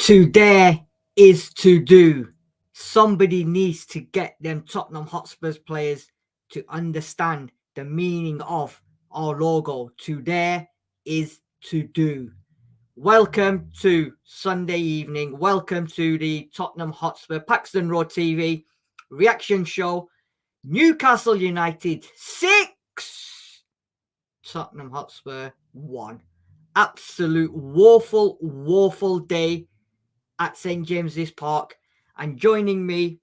To dare is to do. Somebody needs to get them Tottenham Hotspurs players to understand the meaning of our logo. To dare is to do. Welcome to Sunday evening. Welcome to the Tottenham Hotspur Paxton Road TV reaction show. Newcastle United 6, Tottenham Hotspur 1. Absolute woeful day at St. James's Park. And joining me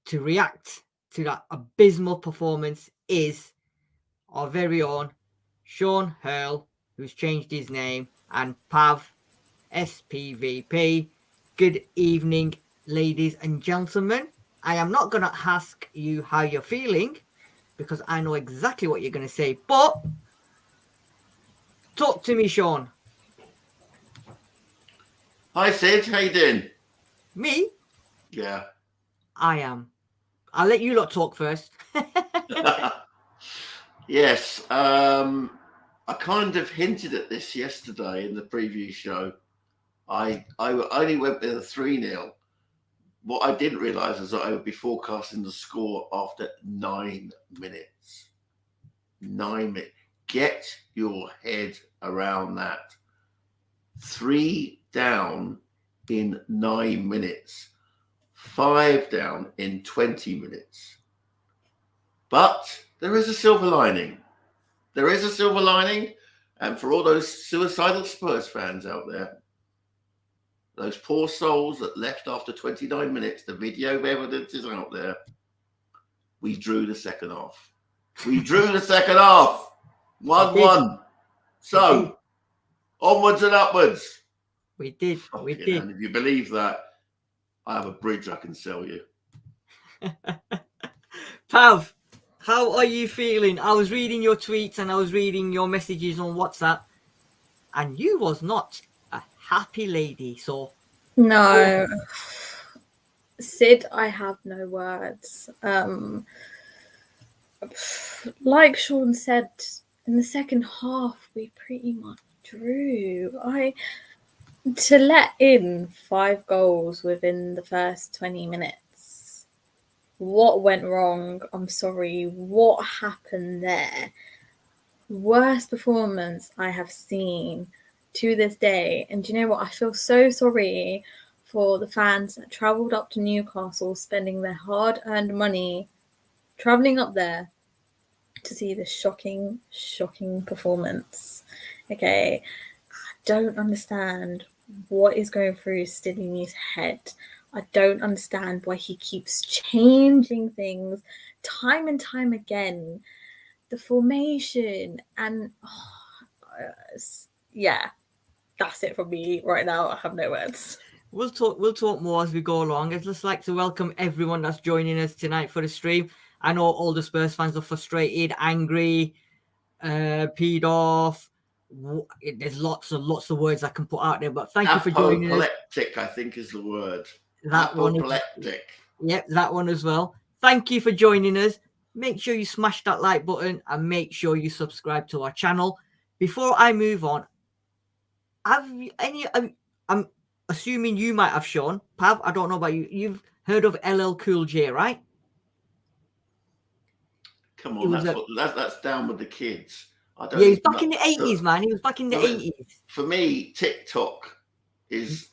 to react to that abysmal performance is our very own Sean Hurl, who's changed his name, and Pav SPVP. Good evening, ladies and gentlemen. I am not going to ask you how you're feeling because I know exactly what you're going to say, but talk to me, Sean. Hi, Sid. How you doing? Me? Yeah. I am. I'll let you lot talk first. Yes. I kind of hinted at this yesterday in the preview show. I only went with a 3-0. What I didn't realise is that I would be forecasting the score after 9 minutes. 9 minutes. Get your head around that. 3 down in 9 minutes. 5 down in 20 minutes. But there is a silver lining. There is a silver lining. And for all those suicidal Spurs fans out there, those poor souls that left after 29 minutes, the video evidence is out there. We drew the second half. We drew the second half. 1-1. So, onwards and upwards. We did. We did. And if you believe that, I have a bridge I can sell you. Pav, how are you feeling? I was reading your tweets and I was reading your messages on WhatsApp, and you was not a happy lady. So no, Sid, I have no words. Like Sean said, in the second half, we pretty much drew. To let in 5 goals within the first 20 minutes. What went wrong? I'm sorry. What happened there? Worst performance I have seen to this day. And do you know what? I feel so sorry for the fans that travelled up to Newcastle, spending their hard-earned money, travelling up there to see this shocking performance. Okay. Don't understand what is going through Stillie's head. I don't understand why he keeps changing things time and time again. The formation and yeah, that's it from me right now. I have no words. We'll talk more as we go along. I'd just like to welcome everyone that's joining us tonight for the stream. I know all the Spurs fans are frustrated, angry, peed off. There's lots of words I can put out there, but thank you for joining us. Apoplectic, I think, is the word. That apoplectic. Yep, that one as well. Thank you for joining us. Make sure you smash that like button and make sure you subscribe to our channel. Before I move on, I'm assuming you might have, Sean. Pav, I don't know about you. You've heard of LL Cool J, right? Come on, that's down with the kids. Yeah, he was back in the 80s, man. He was back in the 80s. For me, TikTok is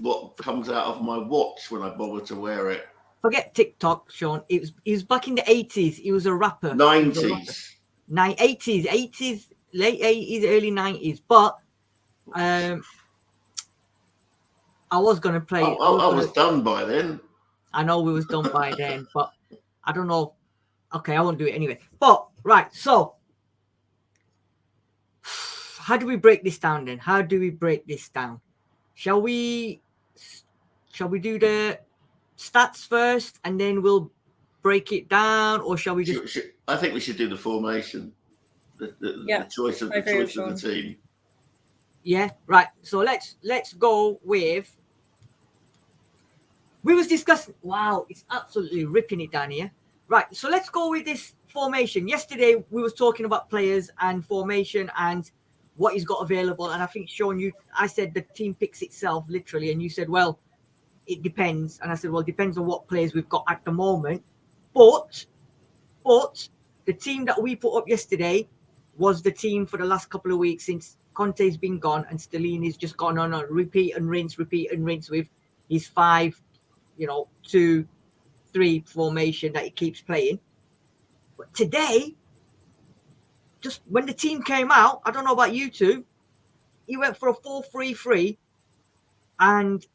what comes out of my watch when I bother to wear it. Forget TikTok, Sean. He was back in the 80s. He was a rapper. 90s. 80s, late 80s, early 90s. But I was going to play. I was done by then. I know we was done by then, but I don't know. Okay, I won't do it anyway. But, right, so how do we break this down then? How do we break this down? Shall we do the stats first and then we'll break it down, or shall we just... I think we should do the formation. The choice of the team. Yeah, right. So let's go with... We was discussing... Wow, it's absolutely ripping it down here. Right, so let's go with this formation. Yesterday, we was talking about players and formation, and what he's got available. And I think, Sean, I said the team picks itself literally, and you said, well, it depends. And I said, well, it depends on what players we've got at the moment. But the team that we put up yesterday was the team for the last couple of weeks since Conte's been gone and Stellini's just gone on a repeat and rinse with his 5-2-3 formation that he keeps playing. But today, just when the team came out, I don't know about you two, he went for a 4-3-3, and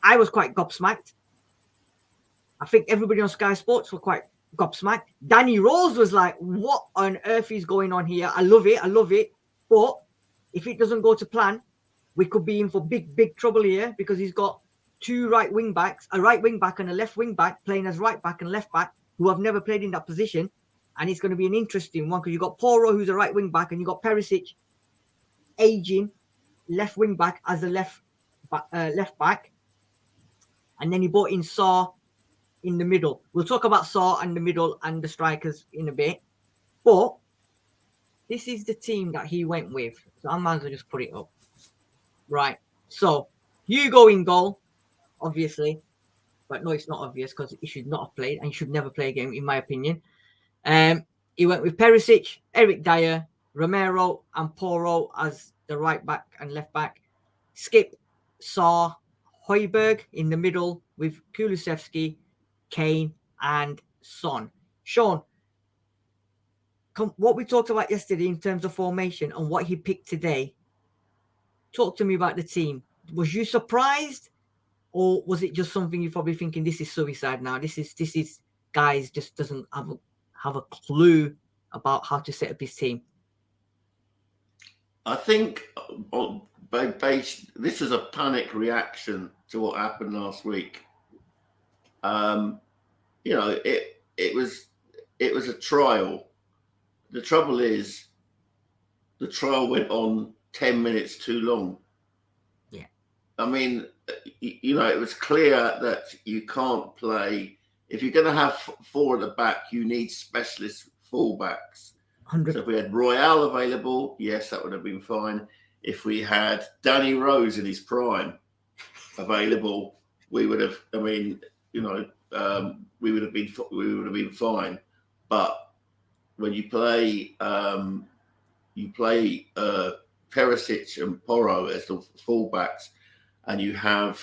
I was quite gobsmacked. I think everybody on Sky Sports were quite gobsmacked. Danny Rose was like, what on earth is going on here? I love it. But if it doesn't go to plan, we could be in for big trouble here, because he's got two right wing backs, a right wing back and a left wing back playing as right back and left back, who have never played in that position. And it's going to be an interesting one, because you've got Porro, who's a right wing back, and you've got Perisic, aging left wing back as a left back. And then he brought in Saw in the middle. We'll talk about Saw and the middle and the strikers in a bit. But this is the team that he went with. So I might as well just put it up. Right. So Hugo in goal, obviously. But no, it's not obvious, because he should not have played and he should never play a game, in my opinion. He went with Perisic, Eric Dyer, Romero, and Porro as the right back and left back. Skip, Saw, Højbjerg in the middle with Kulusevski, Kane, and Son. Sean, what we talked about yesterday in terms of formation and what he picked today, talk to me about the team. Was you surprised, or was it just something you're probably thinking, this is suicide now? This is guys just doesn't have a clue about how to set up his team? I think this is a panic reaction to what happened last week. It was a trial. The trouble is, the trial went on 10 minutes too long. Yeah. I mean, it was clear that you can't play. If you're going to have four at the back, you need specialist fullbacks. 100. So if we had Royale available, yes, that would have been fine. If we had Danny Rose in his prime available, we would have. I mean, we would have been fine. But when you play Perisic and Porro as the fullbacks, and you have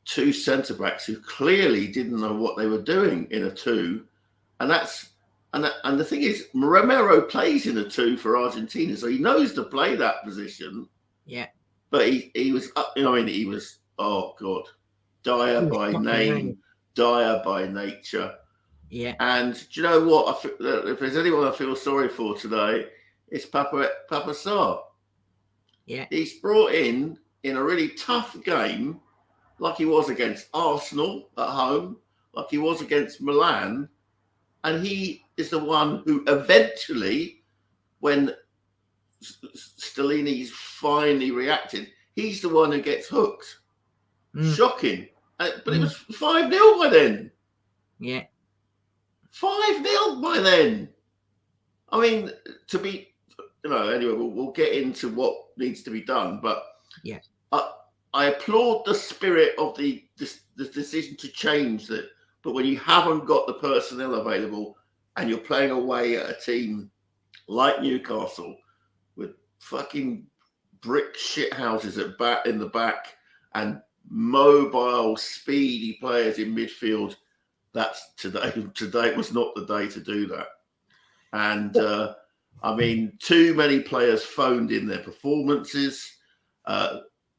two centre backs who clearly didn't know what they were doing in a two, and the thing is, Romero plays in a two for Argentina, so he knows to play that position. Yeah, but he was he was, oh God, Dyer by name, Dyer by nature. Yeah. And do you know what? If there's anyone I feel sorry for today, it's Papa Sarr. Yeah. He's brought in a really tough game, like he was against Arsenal at home, like he was against Milan, and he is the one who eventually, when Stellini's finally reacted, he's the one who gets hooked. Shocking. But it was 5-0 by then. Yeah. 5-0 by then. I mean, anyway, we'll get into what needs to be done. But yeah, I applaud the spirit of the decision to change that. But when you haven't got the personnel available and you're playing away at a team like Newcastle with fucking brick shit houses in the back and mobile, speedy players in midfield, that's today was not the day to do that. And I mean, too many players phoned in their performances,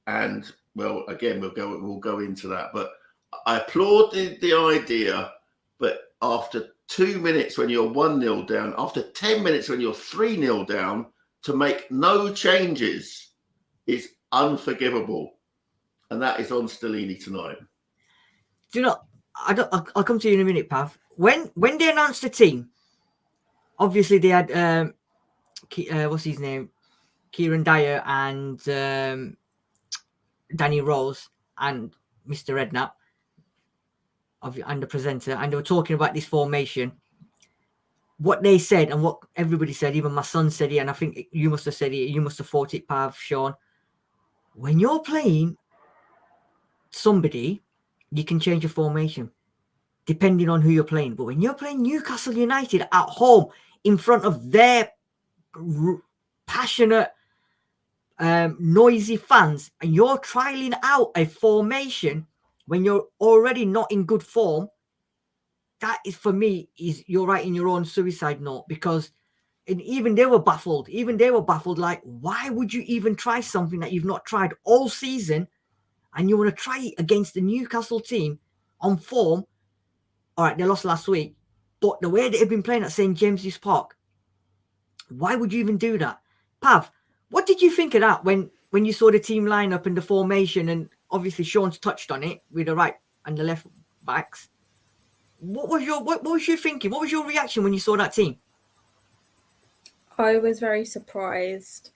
and well, again, we'll go into that. But I applaud the idea. But after 2 minutes when you're 1-0 down, after 10 minutes when you're 3-0 down, to make no changes is unforgivable. And that is on Stellini tonight. Do you know, I'll come to you in a minute, Pav. When they announced the team, obviously they had what's his name, Kieran Dyer and Danny Rose and Mr. Redknapp, and the presenter, and they were talking about this formation. what they said and what everybody said, even my son said it, and I think you must have said it, you must have thought it, Pav, Sean. When you're playing somebody, you can change your formation depending on who you're playing. But when you're playing Newcastle United at home in front of their passionate, noisy fans, and you're trialing out a formation when you're already not in good form, that is, for me, is you're writing your own suicide note. Because even they were baffled. Like, why would you even try something that you've not tried all season, and you want to try it against the Newcastle team on form? All right, they lost last week, but the way they've been playing at St. James's Park, why would you even do that? Pav, what did you think of that when you saw the team lineup and the formation? And obviously Sean's touched on it with the right and the left backs. What was your thinking? What was your reaction when you saw that team? I was very surprised.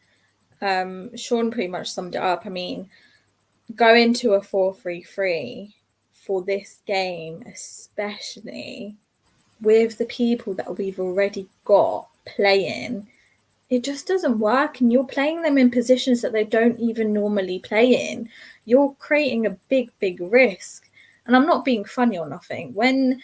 Sean pretty much summed it up. I mean, going to a 4-3-3 for this game, especially with the people that we've already got playing, it just doesn't work. And you're playing them in positions that they don't even normally play in. You're creating a big risk. And I'm not being funny or nothing. When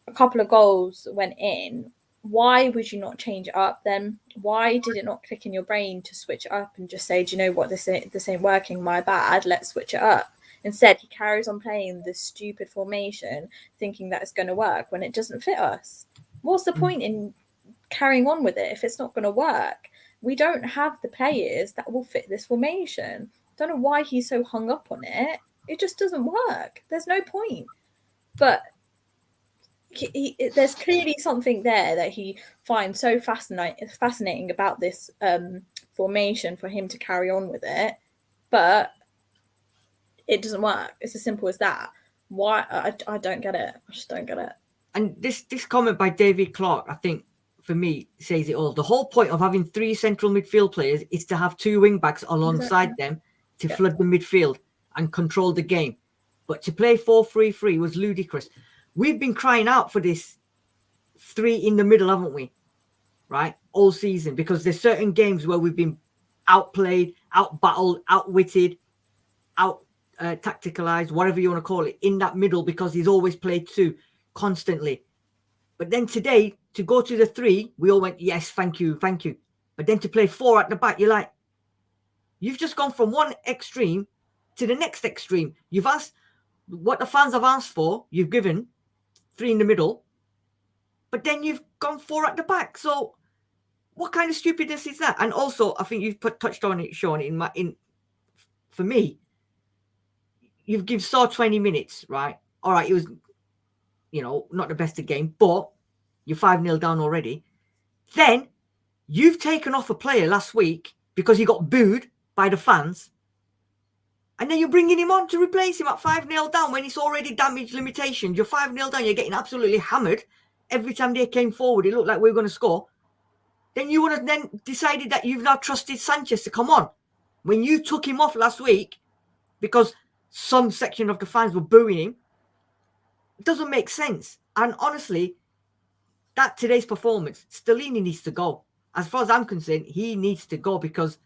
a couple of goals went in, why would you not change it up then? Why did it not click in your brain to switch it up and just say, do you know what, this ain't working, my bad, let's switch it up? Instead, he carries on playing this stupid formation, thinking that it's going to work when it doesn't fit us. What's the point in carrying on with it if it's not going to work? We don't have the players that will fit this formation. Don't know why he's so hung up on it. It just doesn't work. There's no point. But there's clearly something there that he finds so fascinating about this formation for him to carry on with it. But it doesn't work. It's as simple as that. Why? I don't get it. I just don't get it. And this comment by David Clark, I think, for me, says it all. The whole point of having 3 central midfield players is to have 2 wing backs alongside them to flood the midfield and control the game. But to play 4-3-3 was ludicrous. We've been crying out for this 3 in the middle, haven't we? Right? All season. Because there's certain games where we've been outplayed, outbattled, outwitted, tacticalized, whatever you want to call it, in that middle, because he's always played 2 constantly. But then today, to go to the 3, we all went, yes, thank you. But then to play 4 at the back, you're like, you've just gone from one extreme to the next extreme. You've asked what the fans have asked for, you've given 3 in the middle, but then you've gone 4 at the back. So what kind of stupidness is that? And also, I think you've touched on it, Sean, for me, you've given Saw 20 minutes, right? All right, it was, not the best of game, but you're 5-0 down already. Then you've taken off a player last week because he got booed by the fans. And then you're bringing him on to replace him at 5-0 down when it's already damage limitations. You're 5-0 down. You're getting absolutely hammered. Every time they came forward, it looked like we were going to score. Then you would have then decided that you've now trusted Sanchez to come on. When you took him off last week because some section of the fans were booing him, it doesn't make sense. And honestly, that today's performance, Stellini needs to go. As far as I'm concerned, he needs to go because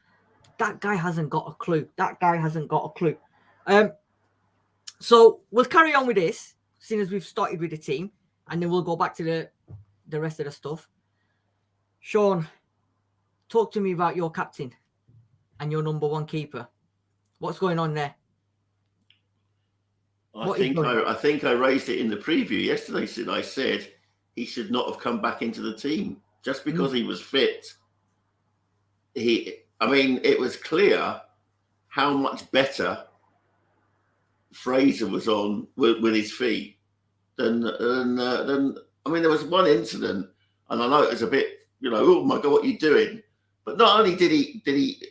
that guy hasn't got a clue. So we'll carry on with this, seeing as we've started with the team, and then we'll go back to the rest of the stuff. Sean, talk to me about your captain and your number 1 keeper. What's going on there? I think I raised it in the preview yesterday, Sid. I said he should not have come back into the team just because he was fit. It was clear how much better Fraser was on with his feet than there was one incident, and I know it was a bit, oh my God, what are you doing? But not only did he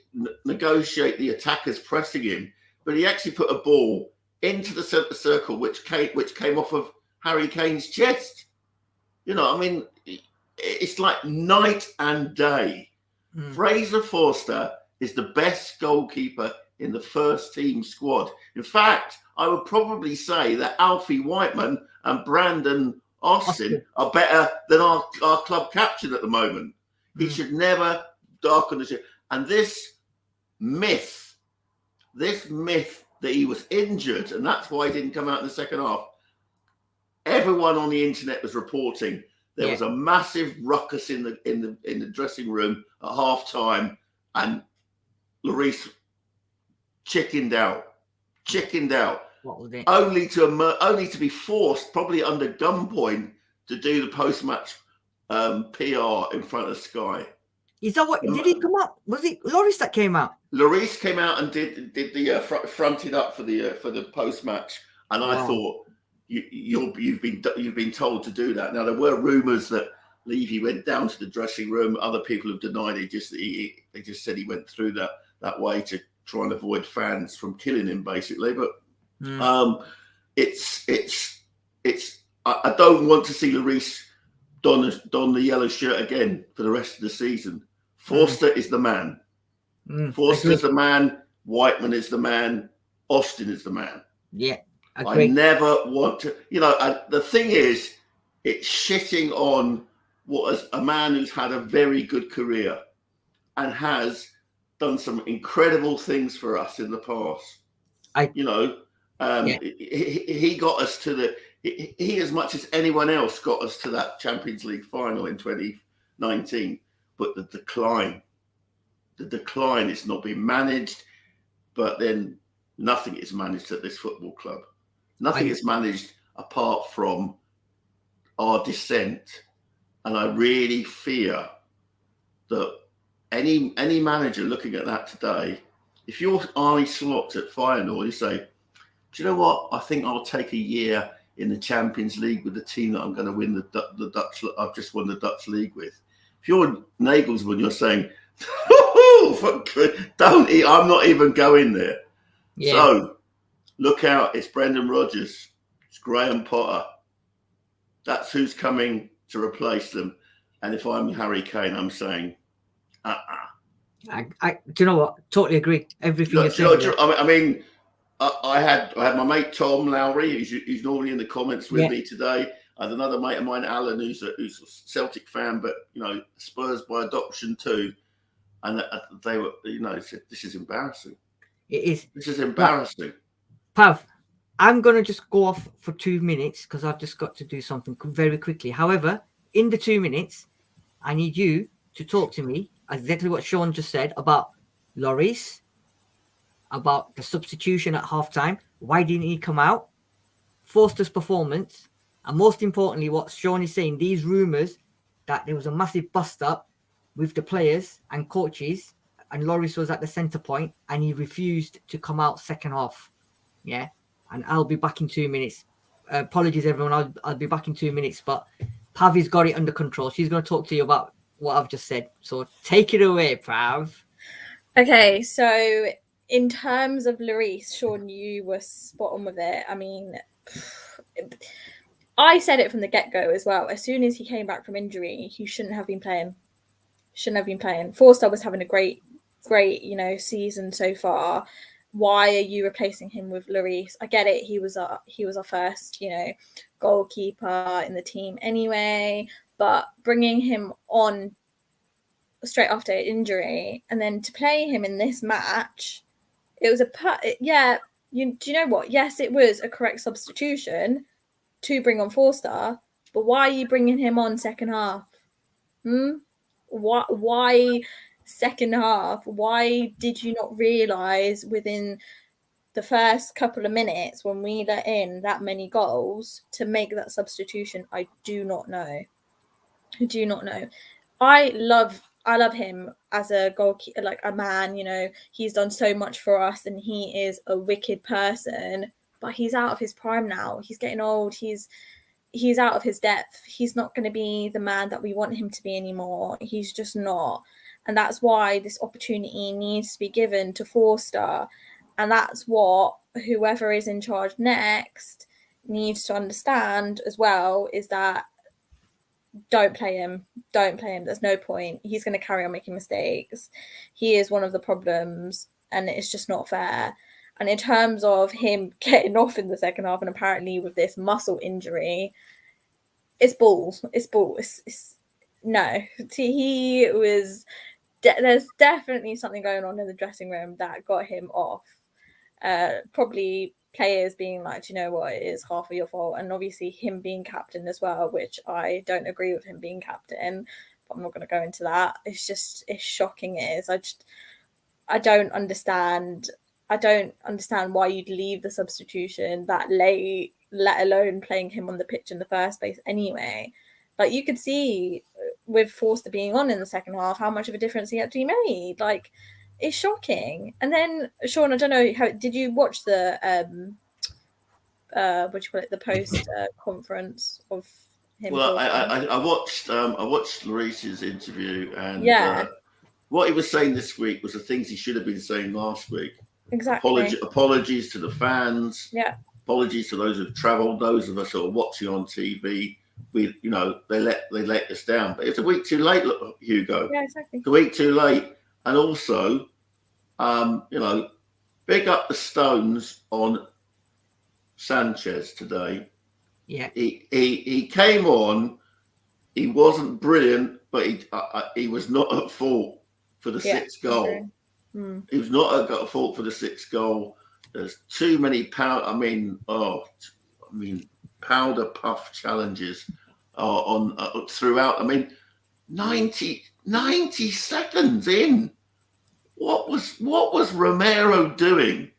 negotiate the attackers pressing him, but he actually put a ball into the centre circle, which came off of Harry Kane's chest. It's like night and day. Fraser Forster is the best goalkeeper in the first team squad. In fact, I would probably say that Alfie Whiteman and Brandon Austin are better than our club captain at the moment. He should never darken the ship. And this myth that he was injured and that's why he didn't come out in the second half. Everyone on the internet was reporting there was a massive ruckus in the dressing room at half time, and Lloris chickened out. What was it? Only to be forced, probably under gunpoint, to do the post-match PR in front of Sky. Is that what? Did he come up? Was it Lloris that came out? Lloris came out and did the fronted up for the post-match, and I thought you've been told to do that. Now there were rumours that Levy went down to the dressing room. Other people have denied it. They just said he went through that way to try and avoid fans from killing him, basically. But it's I don't want to see Lloris don the yellow shirt again for the rest of the season. Forster is the man. Forster is the man. Whiteman is the man. Austin is the man. Yeah, agreed. I never want to. The thing is, it's shitting on a man who's had a very good career and has done some incredible things for us in the past. He got us to he as much as anyone else got us to that Champions League final in 2019. But the decline is not being managed. But then nothing is managed at this football club. Nothing is managed apart from our dissent. And I really fear that any manager looking at that today, if you're Arne Slot at Feyenoord, you say, do you know what? I think I'll take a year in the Champions League with the team that I'm going to win the Dutch. I've just won the Dutch league with. If you're Nagelsmann, you're saying, don't eat. I'm not even going there. Yeah. So look out. It's Brendan Rodgers. It's Graham Potter. That's who's coming to replace them. And if I'm Harry Kane, I'm saying, do you know what? Totally agree. Everything you're saying. I mean, I had my mate Tom Lowry, who's normally in the comments with me today. I had another mate of mine, Alan, who's a Celtic fan, but Spurs by adoption too. And they were, said, this is embarrassing. It is. This is embarrassing. Pav, I'm going to just go off for 2 minutes because I've just got to do something very quickly. However, in the 2 minutes, I need you to talk to me exactly what Sean just said about Lloris, about the substitution at halftime. Why didn't he come out? Forster's performance. And most importantly, what Sean is saying, these rumours that there was a massive bust-up with the players and coaches, and Lloris was at the centre point, and he refused to come out second half. Yeah, and I'll be back in 2 minutes. Apologies, everyone. I'll be back in 2 minutes, but Pavi's got it under control. She's going to talk to you about what I've just said. So take it away, Pav. Okay, so in terms of Lloris, Sean, you were spot on with it. I mean, I said it from the get-go as well. As soon as he came back from injury, he shouldn't have been playing. Forster was having a great, season so far. Why are you replacing him with Lloris? I get it. He was our first, goalkeeper in the team anyway. But bringing him on straight after injury and then to play him in this match, it was do you know what? Yes, it was a correct substitution to bring on Forster. But why are you bringing him on second half? Why second half? Why did you not realise within the first couple of minutes when we let in that many goals to make that substitution? I do not know. I love him as a goalkeeper, like a man. He's done so much for us, and he is a wicked person. But he's out of his prime now. He's getting old. He's out of his depth. He's not going to be the man that we want him to be anymore. He's just not. And that's why this opportunity needs to be given to Forster. And that's what whoever is in charge next needs to understand as well, is that don't play him. There's no point. He's going to carry on making mistakes. He is one of the problems, and it's just not fair. And in terms of him getting off in the second half, and apparently with this muscle injury, It's balls. It's balls. It's no. He was. There's definitely something going on in the dressing room that got him off. Probably players being like, you know what, it is half of your fault, and obviously him being captain as well, which I don't agree with him being captain. But I'm not going to go into that. It's shocking. It is. I don't understand. I don't understand why you'd leave the substitution that late, let alone playing him on the pitch in the first place anyway. Like, you could see with Forster being on in the second half how much of a difference he actually made. Like, it's shocking. And then, Sean, I don't know, did you watch the what do you call it, the post conference of him? Well, I watched Lloris's interview, and what he was saying this week was the things he should have been saying last week. Exactly. Apologies to the fans. Yeah. Apologies to those who've travelled. Those of us who are watching on TV. We, they let us down. But it's a week too late, Hugo. Yeah, exactly. It's a week too late. And also, big up the Stones on Sanchez today. Yeah. He came on. He wasn't brilliant, but he was not at fault for the sixth goal. He was not at fault for the sixth goal. There's too many powder puff challenges on throughout. I mean, 90 seconds in. What was Romero doing?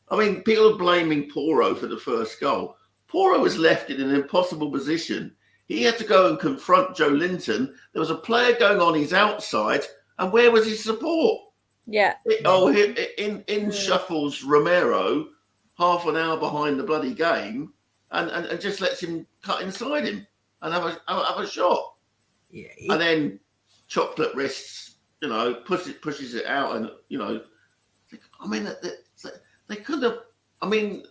I mean, people are blaming Porro for the first goal. Porro was left in an impossible position. He had to go and confront Joe Linton. There was a player going on his outside, and where was his support? Yeah. In shuffles Romero, half an hour behind the bloody game, and just lets him cut inside him and have a shot. Yeah. And then chocolate wrists, pushes it out, and I mean, they couldn't have. I mean,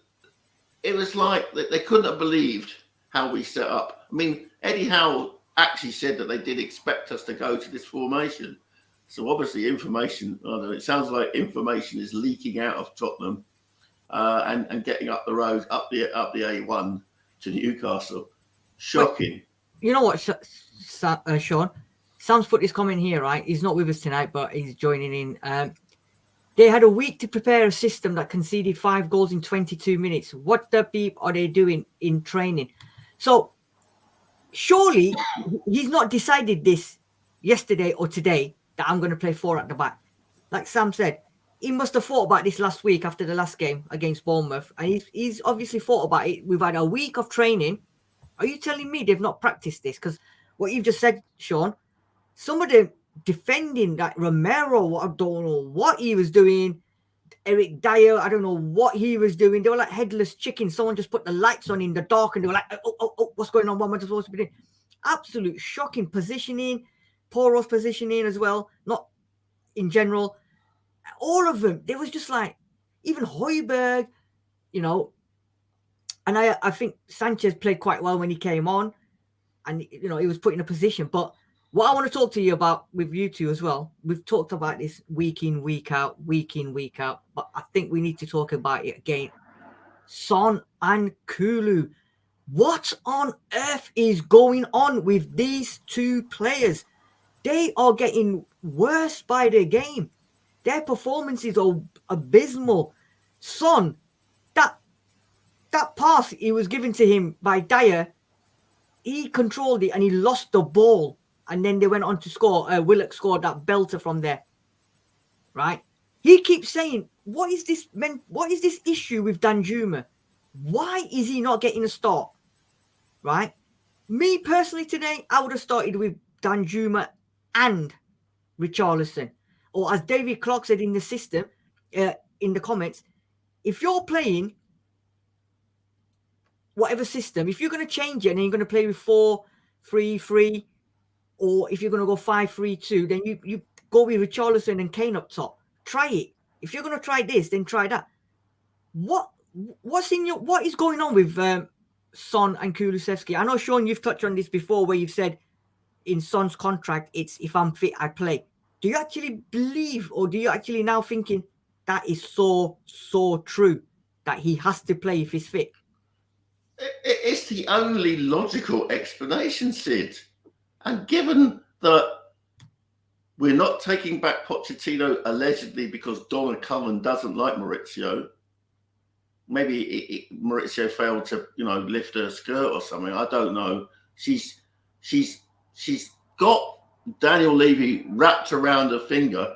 it was like they couldn't have believed how we set up. I mean, Eddie Howe actually said that they did expect us to go to this formation. So obviously information, it sounds like information is leaking out of Tottenham and getting up the road, up the A1 to Newcastle. Shocking. But you know what, Sean? Sam's put his comment here, right? He's not with us tonight, but he's joining in. They had a week to prepare a system that conceded 5 goals in 22 minutes. What the beep are they doing in training? So surely he's not decided this yesterday or today that I'm going to play 4 at the back. Like Sam said, he must have thought about this last week after the last game against Bournemouth. And he's obviously thought about it. We've had a week of training. Are you telling me they've not practiced this? Because what you've just said, Sean, some of them defending that Romero, I don't know what he was doing. Eric Dyer, I don't know what he was doing. They were like headless chickens. Someone just put the lights on in the dark and they were like, oh, what's going on? What am I supposed to be doing? Absolute shocking positioning. Poro's positioning as well, not in general. All of them, they was just like, even Højbjerg, and I think Sanchez played quite well when he came on, and he was put in a position. But what I want to talk to you about with you two as well, we've talked about this week in, week out, but I think we need to talk about it again. Son and Kulu. What on earth is going on with these two players? They are getting worse by the game. Their performances are abysmal. Son, that pass he was given to him by Dyer, he controlled it and he lost the ball. And then they went on to score. Willock scored that belter from there. Right? He keeps saying, what is this issue with Danjuma? Why is he not getting a start? Right? Me personally today, I would have started with Danjuma and Richarlison. Or as David Clark said in the system, in the comments, if you're playing whatever system, if you're going to change it and you're going to play with 4-3-3, or if you're going to go 5-3-2, then you go with Richarlison and Kane up top. Try it. If you're going to try this, then try that. What is going on with Son and Kulusevski? I know, Sean, you've touched on this before where you've said in Son's contract, it's if I'm fit, I play. Do you actually believe, or do you actually now thinking that is so true that he has to play if he's fit? it's the only logical explanation, Sid. And given that we're not taking back Pochettino allegedly because Donna Cullen doesn't like Maurizio, maybe Maurizio failed to, lift her skirt or something. I don't know. She's got Daniel Levy wrapped around her finger.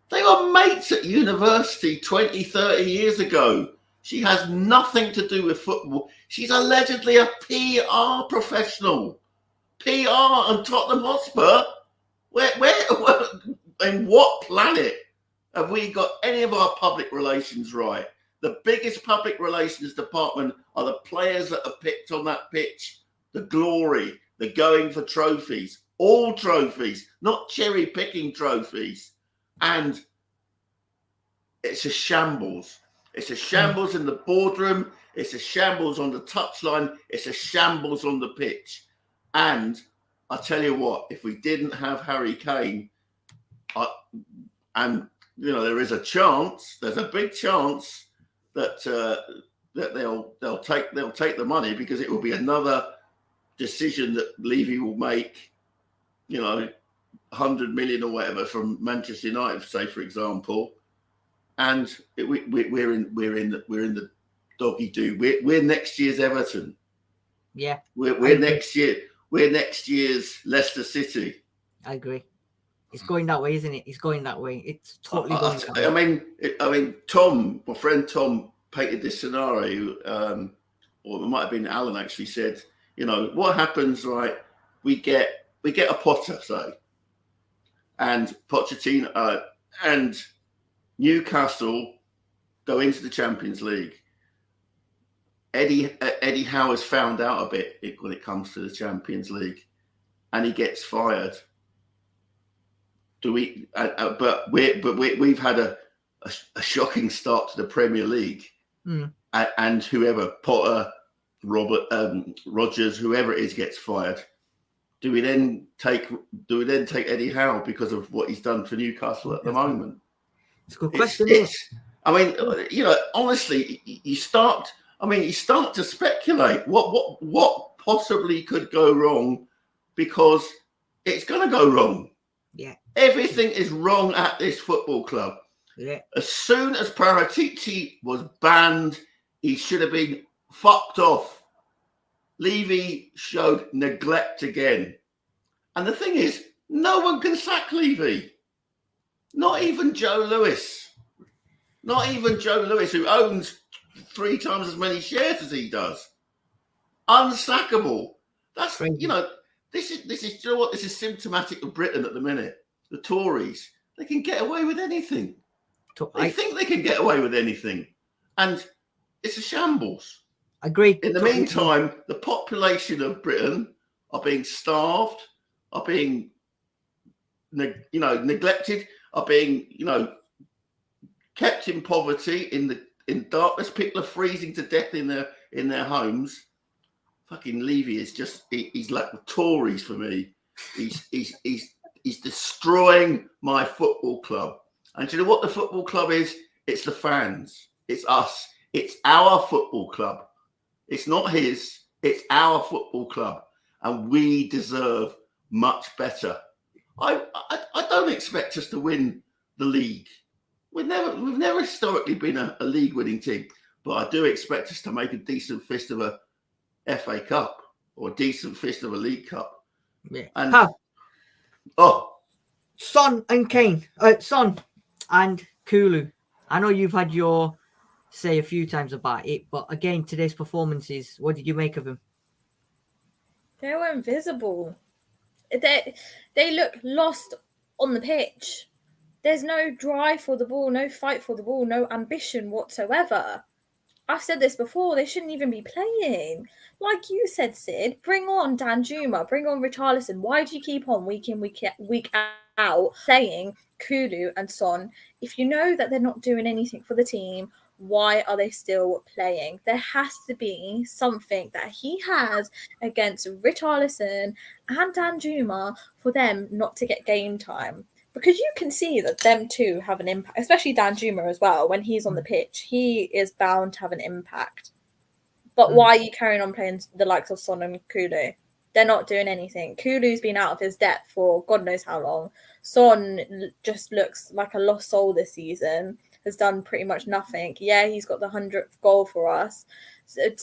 They were mates at university 20, 30 years ago. She has nothing to do with football. She's allegedly a PR professional. PR and Tottenham Hotspur. Where in what planet have we got any of our public relations right? The biggest public relations department are the players that are picked on that pitch, the glory, the going for trophies, all trophies, not cherry picking trophies. And it's a shambles. It's a shambles in the boardroom. It's a shambles on the touchline. It's a shambles on the pitch. And I tell you what, if we didn't have Harry Kane, there is a chance, there's a big chance that they'll take the money, because it will be another decision that Levy will make, 100 million or whatever from Manchester United, say, for example, and we're in the doggy do. We're next year's Everton. Yeah, we're next year's Leicester City. I agree. It's going that way, isn't it? It's going that way. It's totally going that way. I mean, Tom, my friend Tom, painted this scenario, or it might have been Alan actually said, what happens, right? We get a Potter, say, and Pochettino and Newcastle go into the Champions League. Eddie Howe has found out a bit when it comes to the Champions League, and he gets fired. We've had a shocking start to the Premier League, and whoever, Potter, Robert, Rodgers, whoever it is, gets fired. Do we then take Eddie Howe because of what he's done for Newcastle at the moment? It's a good question. Honestly, you start to speculate what possibly could go wrong, because it's going to go wrong. Yeah. Everything is wrong at this football club. Yeah. As soon as Paratici was banned, he should have been fucked off. Levy showed neglect again. And the thing is, no one can sack Levy. Not even Joe Lewis. Not even Joe Lewis, who owns 3 times as many shares as he does. Unsackable. That's, this is what? This is symptomatic of Britain at the minute. The Tories, they can get away with anything. They think they can get away with anything. And it's a shambles. Agreed. In the meantime, the population of Britain are being starved, are being, neglected, are being, kept in poverty, in darkness. People are freezing to death in their homes. Fucking Levy is he's like the Tories for me. He's destroying my football club. And do you know what the football club is? It's the fans. It's us. It's our football club. It's not his. It's our football club. And we deserve much better. I don't expect us to win the league. We've never historically been a league winning team, but I do expect us to make a decent fist of a FA Cup or a decent fist of a League Cup. Yeah. And Son and Kane, Son and Kulu. I know you've had your say a few times about it, but again, today's performances, what did you make of them? They were invisible. They look lost on the pitch. There's no drive for the ball, no fight for the ball, no ambition whatsoever. I've said this before, they shouldn't even be playing. Like you said, Sid, bring on Danjuma, bring on Richarlison. Why do you keep on week in, week out playing Kulu and Son? If you know that they're not doing anything for the team, why are they still playing? There has to be something that he has against Richarlison and Danjuma for them not to get game time. Because you can see that them two have an impact, especially Danjuma as well. When he's on the pitch, he is bound to have an impact. But why are you carrying on playing the likes of Son and Kulu? They're not doing anything. Kulu's been out of his depth for God knows how long. Son just looks like a lost soul this season. Has done pretty much nothing. Yeah, he's got the 100th goal for us. So it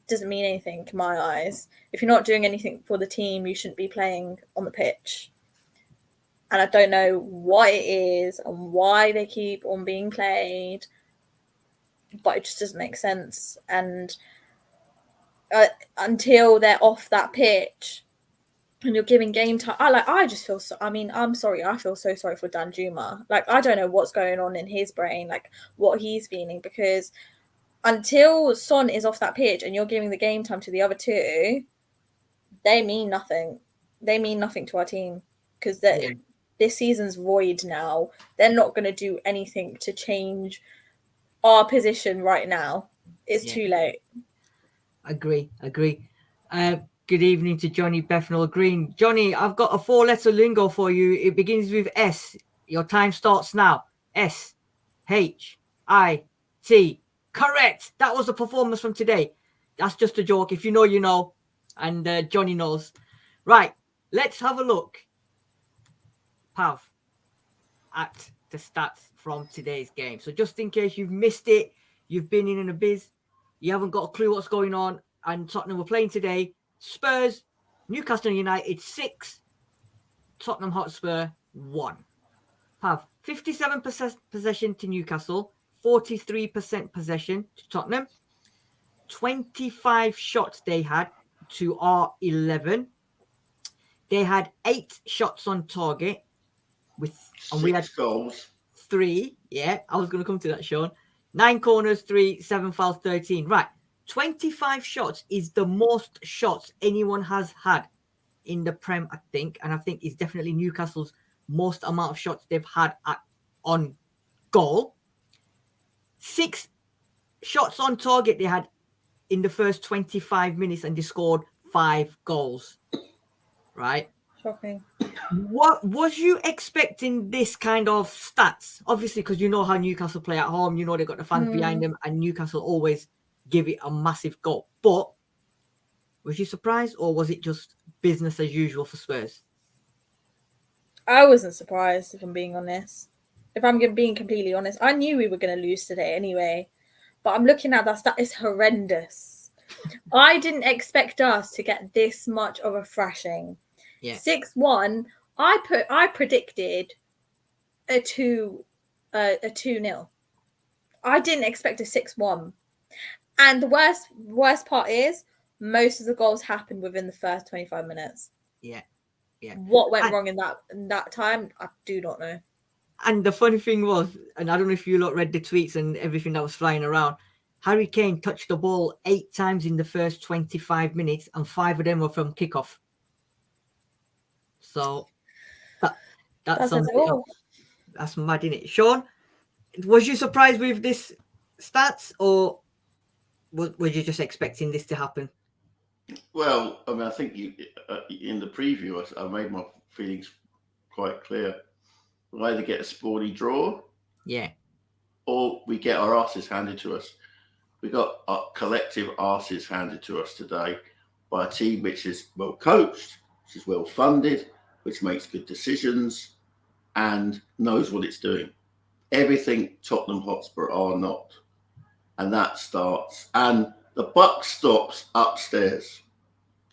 doesn't mean anything in my eyes. If you're not doing anything for the team, you shouldn't be playing on the pitch. And I don't know what it is and why they keep on being played, but it just doesn't make sense. And until they're off that pitch and you're giving game time, I just feel so. I mean, I'm sorry, I feel so sorry for Danjuma. Like, I don't know what's going on in his brain, like what he's feeling, because until Son is off that pitch and you're giving the game time to the other two, they mean nothing. They mean nothing to our team because this season's void now. They're not going to do anything to change our position right now. It's too late. Agree. Good evening to Johnny Bethnal Green. Johnny, I've got a 4-letter lingo for you. It begins with S. Your time starts now. SHIT. Correct. That was the performance from today. That's just a joke. If you know, you know. And Johnny knows. Right. Let's have a look, Pav, at the stats from today's game. So just in case you've missed it, you've been in a biz, you haven't got a clue what's going on, and Tottenham were playing today. Spurs, Newcastle United 6, Tottenham Hotspur 1. Pav, 57% possession to Newcastle, 43% possession to Tottenham, 25 shots they had to our 11. They had 8 shots on target and we had 6 goals. 3. Yeah, I was going to come to that, Sean. 9 corners, 3, 7 fouls, 13. Right. 25 shots is the most shots anyone has had in the Prem, I think. And I think it's definitely Newcastle's most amount of shots they've had on goal. 6 shots on target they had in the first 25 minutes and they scored 5 goals. Right? Shocking. What was you expecting this kind of stats? Obviously, because you know how Newcastle play at home, you know they've got the fans behind them, and Newcastle always give it a massive goal. But was you surprised, or was it just business as usual for Spurs? I wasn't surprised, if I'm being honest. If I'm being completely honest, I knew we were going to lose today anyway. But I'm looking at that stat; it's horrendous. I didn't expect us to get this much of a thrashing. Yeah. 6-1. I predicted a 2-0. I didn't expect a 6-1. And the worst part is most of the goals happened within the first 25 minutes. Yeah. What went wrong in that time? I do not know. And the funny thing was, and I don't know if you lot read the tweets and everything that was flying around, Harry Kane touched the ball 8 times in the first 25 minutes, and 5 of them were from kickoff. So that's something else. That's mad, isn't it? Sean, was you surprised with this stats, or were you just expecting this to happen? Well, I mean, I think you in the preview, I made my feelings quite clear. We'll either get a sporty draw, or we get our asses handed to us. We got our collective asses handed to us today by a team which is well coached, which is well funded, which makes good decisions and knows what it's doing. Everything Tottenham Hotspur are not. And that starts. And the buck stops upstairs.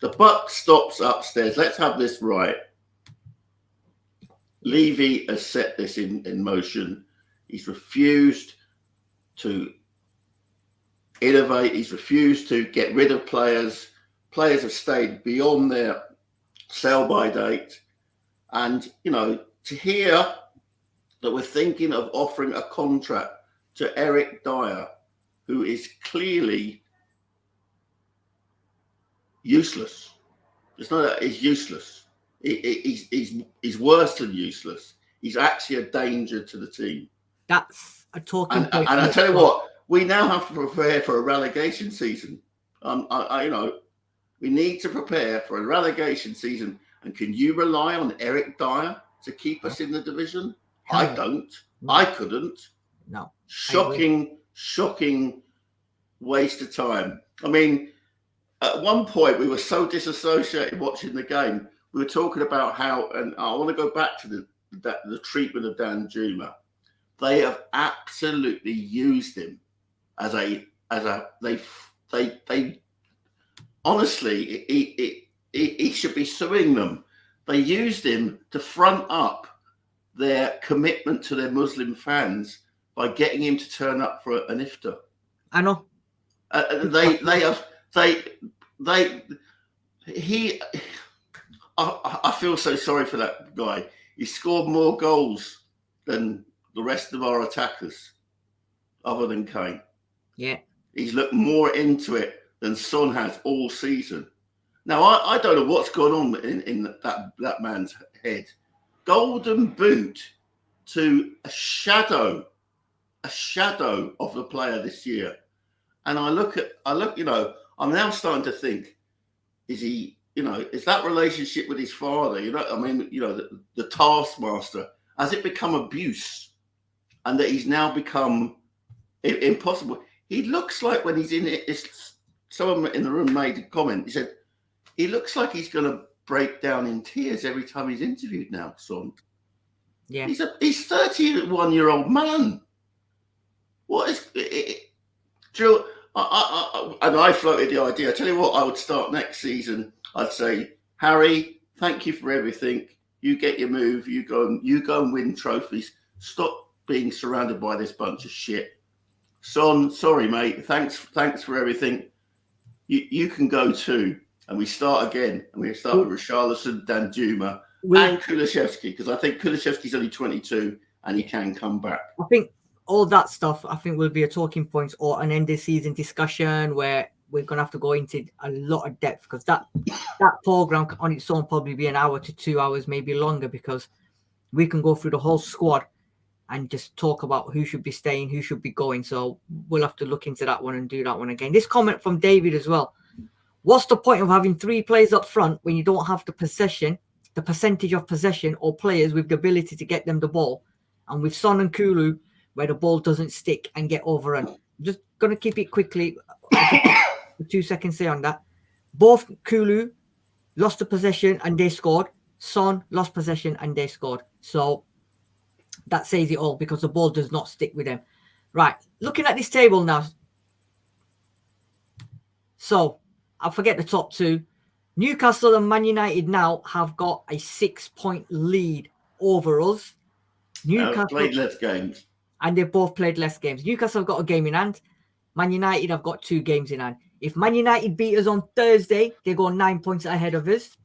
The buck stops upstairs. Let's have this right. Levy has set this in motion. He's refused to innovate. He's refused to get rid of players. Players have stayed beyond their sell-by date. And, you know, to hear that we're thinking of offering a contract to Eric Dyer, who is clearly useless. It's not that he's useless. He's worse than useless. He's actually a danger to the team. That's a talking point. And I tell you what, we now have to prepare for a relegation season. We need to prepare for a relegation season. And can you rely on Eric Dyer to keep us in the division? I don't. No. I couldn't. No. Shocking waste of time. I mean, at one point we were so disassociated watching the game. We were talking about how, and I want to go back to the treatment of Dan Juma. They have absolutely used him as a they honestly he should be suing them. They used him to front up their commitment to their Muslim fans by getting him to turn up for an iftar. I know. I feel so sorry for that guy. He scored more goals than the rest of our attackers, other than Kane. Yeah. He's looked more into it than Son has all season. Now, I don't know what's gone on in that man's head. Golden boot to a shadow of the player this year. And I look, I'm now starting to think, is that relationship with his father, the taskmaster, has it become abuse? And that he's now become impossible. He looks like when he's in it, someone in the room made a comment. He said, he looks like he's going to break down in tears every time he's interviewed now, Son. Yeah. He's 31-year-old man. What is it? Jill, I floated the idea. I tell you what, I would start next season. I'd say, Harry, thank you for everything. You get your move. You go and win trophies. Stop being surrounded by this bunch of shit. Son, sorry, mate. Thanks for everything. You can go too. And we start again. And we start with Richarlison, Danjuma, and Kulusevski, because I think Kulusevski's only 22 and he can come back. I think all that stuff, will be a talking point or an end of season discussion where we're going to have to go into a lot of depth, because that program on its own probably be an hour to 2 hours, maybe longer, because we can go through the whole squad and just talk about who should be staying, who should be going. So we'll have to look into that one and do that one again. This comment from David as well. What's the point of having 3 players up front when you don't have the percentage of possession or players with the ability to get them the ball? And with Son and Kulu, where the ball doesn't stick and get overrun. I'm just going to keep it quickly. 2 seconds say on that. Both Kulu lost the possession and they scored. Son lost possession and they scored. So that says it all, because the ball does not stick with them. Right. Looking at this table now. So I'll forget the top 2. Newcastle and Man United now have got a 6-point lead over us. Newcastle played less games. And they've both played less games. Newcastle have got a game in hand. Man United have got 2 games in hand. If Man United beat us on Thursday, they go 9 points ahead of us.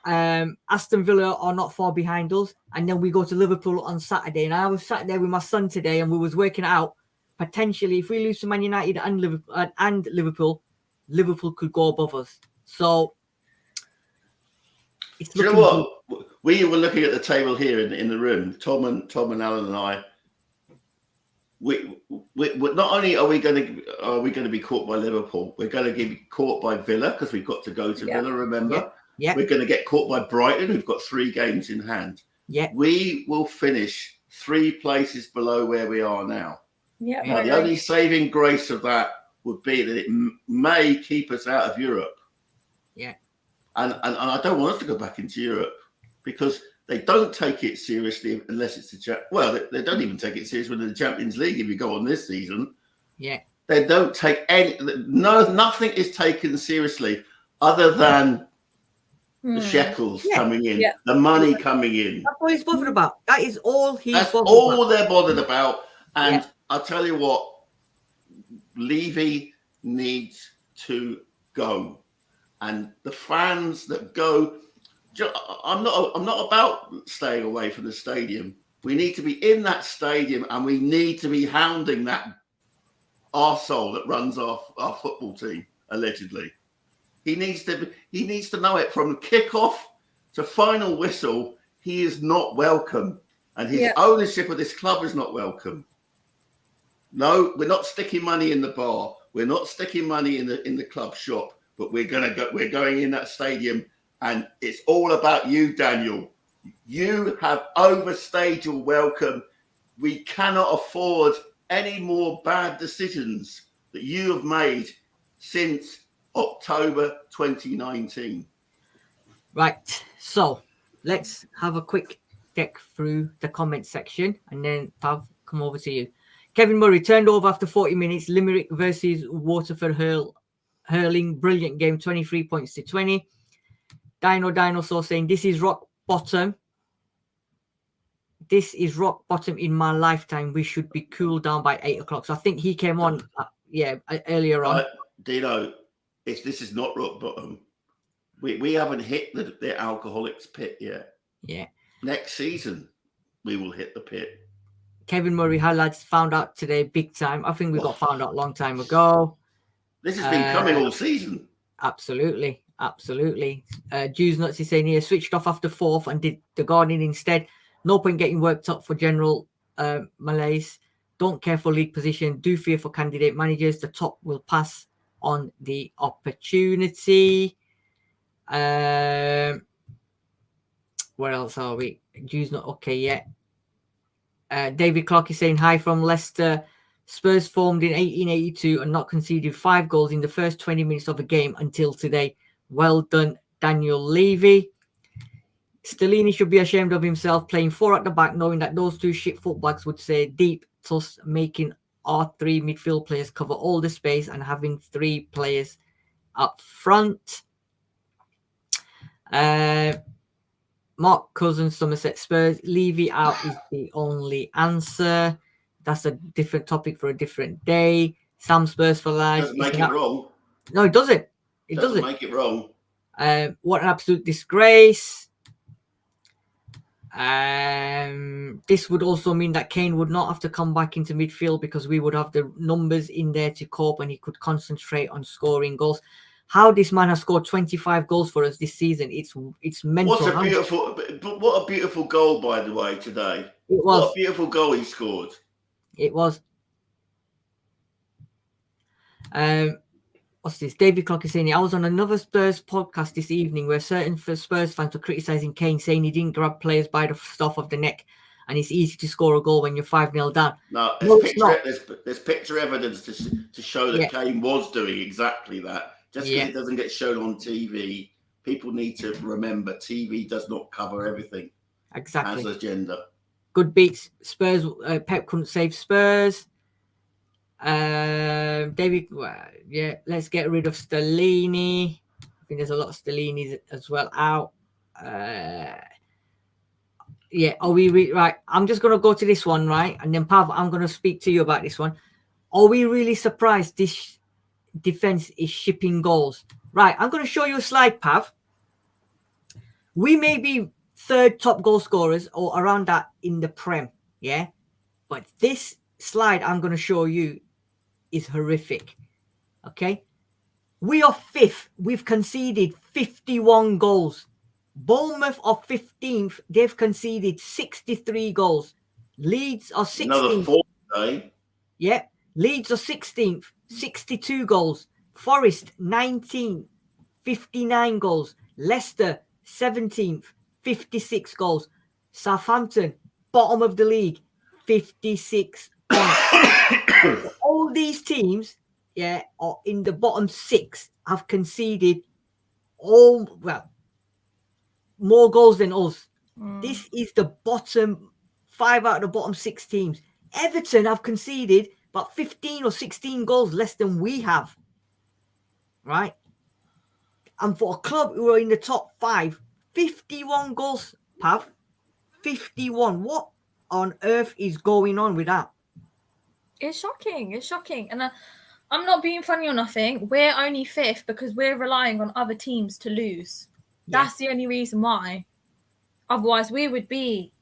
Aston Villa are not far behind us. And then we go to Liverpool on Saturday. And I was sat there with my son today and we was working out, potentially, if we lose to Man United and Liverpool, Liverpool could go above us. So, do you know what? We were looking at the table here in the room, Tom and Alan and I. We not only are we going to be caught by Liverpool, we're going to be caught by Villa, because we've got to go to Villa. Remember, we're going to get caught by Brighton, who've got 3 games in hand. Yeah, we will finish 3 places below where we are now. Yeah, now, the only saving grace of that would be that it may keep us out of Europe. Yeah, and I don't want us to go back into Europe, because they don't take it seriously unless it's they don't even take it seriously in the Champions League if you go on this season. Yeah. They don't take nothing is taken seriously other than the shekels coming in, the money coming in. That's what he's bothered about. That is all That's all they're bothered about. And I'll tell you what, Levy needs to go. And the fans that go, I'm not about staying away from the stadium. We need to be in that stadium, and we need to be hounding that arsehole that runs our football team, allegedly. He needs to know it from kickoff to final whistle. He is not welcome, and his ownership of this club is not welcome. No, we're not sticking money in the bar. We're not sticking money in the club shop. But we're going in that stadium, and it's all about you, Daniel. You have overstayed your welcome. We cannot afford any more bad decisions. that you have made since October 2019? Right. So let's have a quick check through the comment section, and then Pav, come over to you. Kevin Murray turned over after 40 minutes. Limerick versus Waterford hurling. Brilliant game. 23 points to 20. Dinosaur saying, this is rock bottom. This is rock bottom in my lifetime. We should be cooled down by 8 o'clock. So I think he came on, earlier on. Dino, this is not rock bottom. We haven't hit the alcoholics pit yet. Yeah. Next season, we will hit the pit. Kevin Murray, how lads found out today, big time. I think we got found out a long time ago. This has been coming all season. Absolutely. Jews Nuts is saying here, switched off after fourth and did the gardening instead. No point getting worked up for general malaise. Don't care for league position. Do fear for candidate managers. The top will pass on the opportunity. Where else are we? Jews not okay yet. David Clark is saying hi from Leicester. Spurs formed in 1882 and not conceded 5 goals in the first 20 minutes of a game until today. Well done, Daniel Levy. Stellini should be ashamed of himself playing 4 at the back, knowing that those 2 shit fullbacks would say deep, thus making our 3 midfield players cover all the space and having 3 players up front. Mark Cousins, Somerset Spurs. Levy out is the only answer. That's a different topic for a different day. Sam Spurs for life. Doesn't make it wrong. No, it doesn't. It doesn't doesn't make it wrong. What an absolute disgrace. This would also mean that Kane would not have to come back into midfield because we would have the numbers in there to cope and he could concentrate on scoring goals. How this man has scored 25 goals for us this season, it's mental. What a beautiful goal, by the way, today. It was. What a beautiful goal he scored. It was. What's this? David Clark is saying, I was on another Spurs podcast this evening where certain Spurs fans were criticising Kane, saying he didn't grab players by the stuff of the neck and it's easy to score a goal when you're 5-0 down. No, there's picture evidence to show that Kane was doing exactly that. Just because it doesn't get shown on TV, people need to remember TV does not cover everything. Exactly. As agenda. Good beats. Spurs. Pep couldn't save Spurs. David, let's get rid of Stellini. I think there's a lot of Stellinis as well out. Are we right? I'm just going to go to this one, right? And then, Pav, I'm going to speak to you about this one. Are we really surprised this defense is shipping goals? Right, I'm going to show you a slide, Pav. We may be 3rd top goal scorers or around that in the Prem, yeah? But this slide I'm going to show you is horrific, okay? We are 5th. We've conceded 51 goals. Bournemouth are 15th. They've conceded 63 goals. Leeds are 16th. Another 4 today. Yeah. Leeds are 16th, 62 goals. Forest, 19th, 59 goals. Leicester, 17th, 56 goals. Southampton, bottom of the league, 56 points. All these teams, are in the bottom 6, have conceded more goals than us. This is the bottom 5 out of the bottom 6 teams. Everton have conceded about 15 or 16 goals less than we have. Right? And for a club who are in the top 5, 51 goals, Pav. 51. What on earth is going on with that? It's shocking. And I'm not being funny or nothing. We're only 5th because we're relying on other teams to lose. That's the only reason why. Otherwise, we would be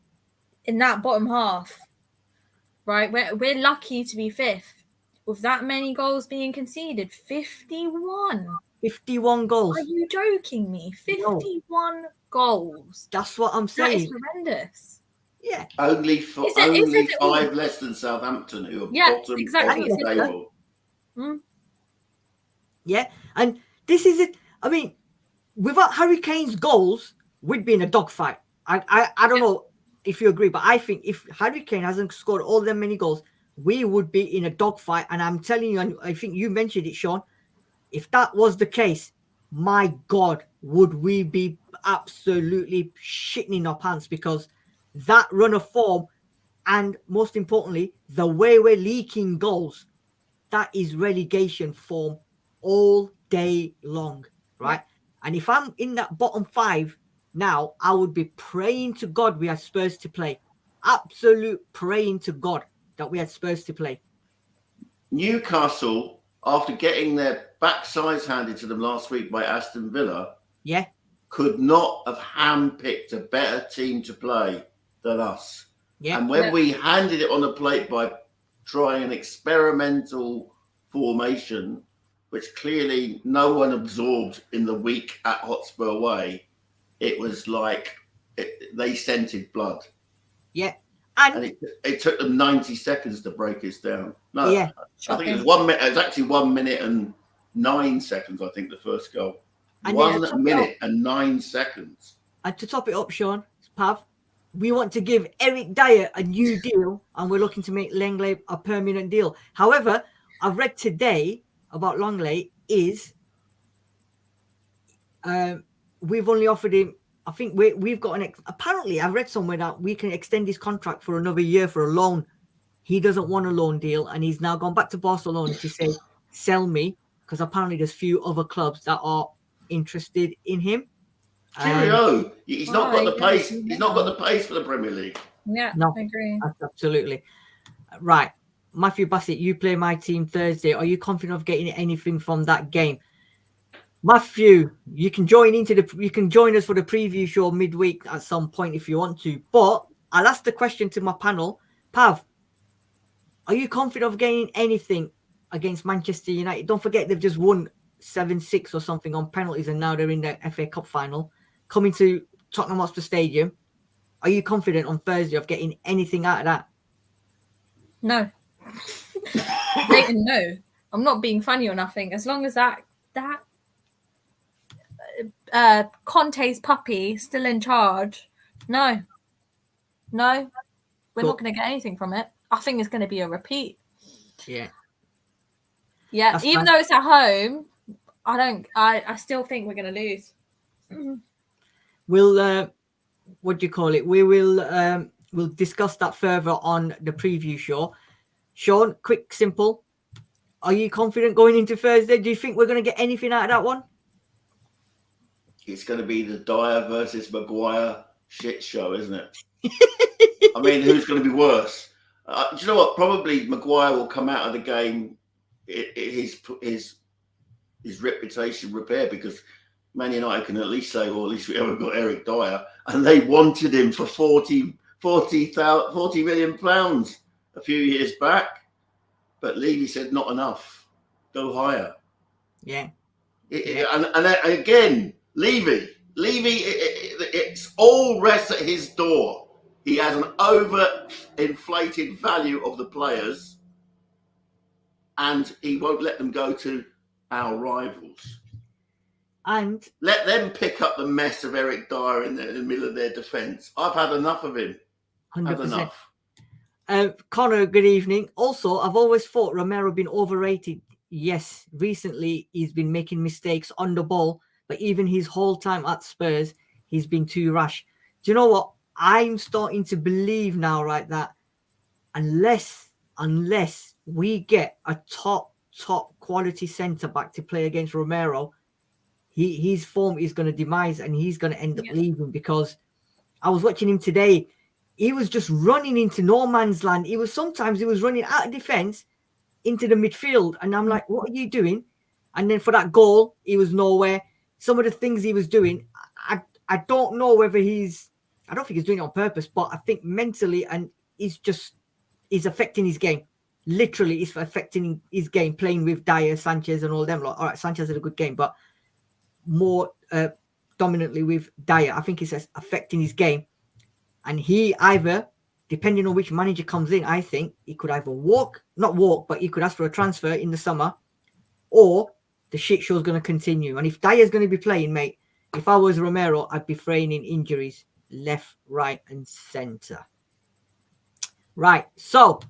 in that bottom half. Right? We're lucky to be 5th. With that many goals being conceded, 51. 51 goals. Are you joking me? 51 goals. That's what I'm saying. That is horrendous. Yeah. Only 5 less than Southampton, who are bottom of the table. Yeah, and this is it. I mean, without Harry Kane's goals, we'd be in a dogfight. I don't know if you agree, but I think if Harry Kane hasn't scored all that many goals, we would be in a dogfight. And I'm telling you, and I think you mentioned it, Sean, if that was the case, my God, would we be absolutely shitting in our pants, because that run of form, and most importantly, the way we're leaking goals, that is relegation form all day long, right? Yeah. And if I'm in that bottom 5 now, I would be praying to God we had Spurs to play. Absolute praying to God that we had Spurs to play. Newcastle, after getting their backsides handed to them last week by Aston Villa, yeah, could not have handpicked a better team to play than us. Yeah. And when we handed it on the plate by trying an experimental formation, which clearly no one absorbed in the week at Hotspur away, it was like they scented blood. Yeah. And it took them 90 seconds to break us down. No, yeah. I think it was 1 minute. It was actually 1 minute and 9 seconds, I think, the first goal. And 1 minute and 9 seconds. And to top it up, Sean, Pav, we want to give Eric Dyer a new deal, and we're looking to make Langley a permanent deal. However, I've read today about Langley is we've only offered him, I think we've got apparently I've read somewhere that we can extend his contract for another year for a loan. He doesn't want a loan deal, and he's now gone back to Barcelona to say, sell me, because apparently there's few other clubs that are interested in him. Cheerio. He's not got the pace. He's not got the pace for the Premier League. Yeah, no, I agree. Absolutely. Right. Matthew Bassett, you play my team Thursday. Are you confident of getting anything from that game? Matthew, you can join us for the preview show midweek at some point if you want to. But I'll ask the question to my panel. Pav, are you confident of getting anything against Manchester United? Don't forget they've just won 7-6 or something on penalties, and now they're in the FA Cup final, coming to Tottenham Hotspur Stadium. Are you confident on Thursday of getting anything out of that? No. No. I'm not being funny or nothing. As long as that Conte's puppy still in charge, no, we're not going to get anything from it. I think it's going to be a repeat. Yeah. That's even though it's at home, I still think we're going to lose. We'll what do you call it? We will we'll discuss that further on the preview show. Sean, quick, simple. Are you confident going into Thursday? Do you think we're going to get anything out of that one? It's going to be the Dyer versus Maguire shit show, isn't it? I mean, who's going to be worse? Do you know what? Probably Maguire will come out of the game his reputation repaired, because Man United can at least say, well, at least we haven't got Eric Dyer, and they wanted him for 40 million pounds a few years back, but Levy said not enough, go higher. Yeah. And again, Levy, it's all rests at his door. He has an over-inflated value of the players, and he won't let them go to our rivals. And let them pick up the mess of Eric Dyer in the middle of their defence. I've had enough of him. 100%. Had enough. Connor, good evening. Also, I've always thought Romero been overrated. Yes, recently he's been making mistakes on the ball, but even his whole time at Spurs, he's been too rash. Do you know what? I'm starting to believe now, right, that unless we get a top quality centre back to play against Romero, his form is going to demise, and he's going to end up leaving, because I was watching him today. He was just running into no man's land. He was running out of defence into the midfield, and I'm like, what are you doing? And then for that goal, he was nowhere. Some of the things he was doing, I don't know whether I don't think he's doing it on purpose, but I think mentally, and he's affecting his game. Literally, it's affecting his game, playing with Dyer, Sanchez, and all them. Like, all right, Sanchez had a good game, but more dominantly with Dyer. I think it's affecting his game. And he either, depending on which manager comes in, I think he could either but he could ask for a transfer in the summer, or the shit show is going to continue. And if Dyer's going to be playing, mate, if I was Romero, I'd be feigning injuries left, right, and centre. Right, so